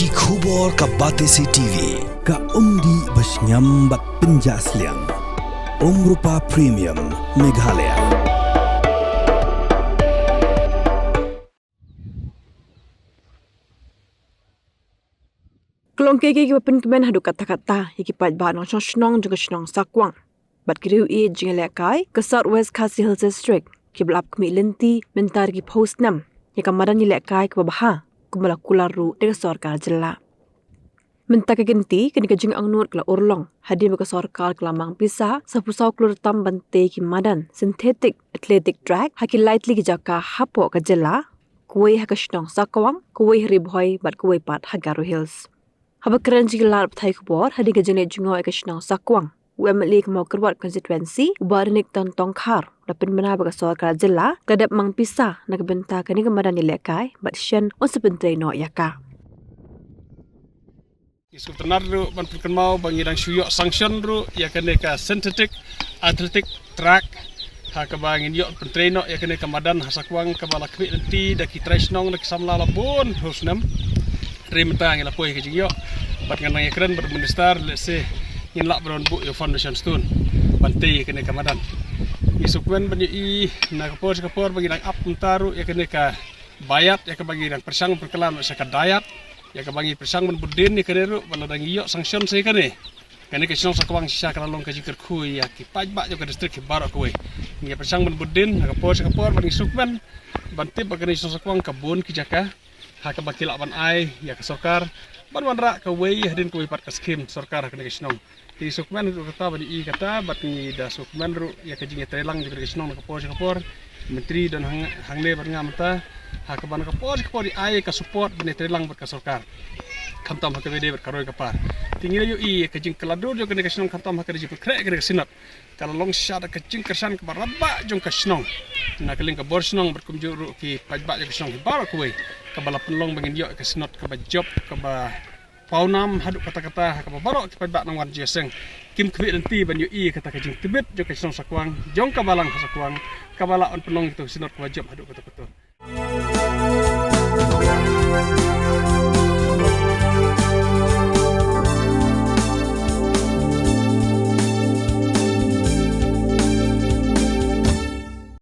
Ki khubor ka Batesi TV ka umdi basnyambak penjaslian Rupa Premium Meghalaya. Kelong kiki kipapen kemen hadu kata-kata yikipat ba nong snong juga snong sakwang. Bat kiriu i jingelekai ke South West Khasi Hills District kiblap kemi lenti mentar ki post 6 yakamadan yilekai ke babaha kumala kularu dega sorkar jela. Mentak kegenti kini kejing angnur kela urlong hadir beka sorkar kelamang pisah sapusau kelur tam bante ki madan synthetic athletic track haki lightly ki jaka hapo ke jela kuwei haka snong sakwang kuwei ribhoi bat kuwei pat hagaru hills. Haba keren jigelar pthai kubor hadi kejene jungo ke snong sakwang UMLA mau kerwat konstituensi ubaranik tan tongkhar dapin mena beka sorkar jela kadap mang pisah nak benta kani kemadan ilekai bat shen on sebentai no yaka. Isu tenar ru bantukan mau bangirang syuyok sanction ru ya kene ka synthetic athletic track ha ka bangin yok pentreno ya kene ka madan hasakwang ka bala kwi nanti da ki tresnong da samla labun husnam rimta ngila poi ke jingyo bat nganang ekran berminister lese ngin lak bron bu yo foundation stone bante kene ka madan isu kwen banyu i na kapor bangirang up mentaru ya kene ka bayat ya ka bangirang persang perkelan sa ka dayat ya kabangi persang men budin ni kareru baladang iyo sanction sei kane kane ke snong sakwang sisa kalong ka jikir khu ya ki pajba jo ka district barok kuwe ni persang men budin ka kapor bani sukman bante bagani snong sakwang kabun ki jaka ha ka bakil aban ai ya ka sorkar ban wanra ka wei hadin kuwe pat ka skim sorkar kane ke snong ti sukman ru kata bani i kata bat ni da sukman ru ya ka jinge trelang jikir ke snong ka kapor menteri dan hangle berngamata ha ka ban kapor di ai ka support bene trelang ber ka sorkar kantam ha ka bede ber karoi kapar tinggal yu i ka jing keladur jo ka snong kantam ha ka ji krek ka sinat kala long shot ka jing kersan ka baraba jong ka snong na ka ling ka bor snong ber kumjuru ki pajba jo ka snong bar ko we ka bala penlong bangin yo ka sinat ka ba job ka ba paunam haduk kata-kata ka ba barok ki pajba nang wan jeseng kim kwi nanti ban yu i kata ka jing tibet jo ka snong sakwang jong ka balang sakwang kabala on penong itu sinot ka job haduk kata-kata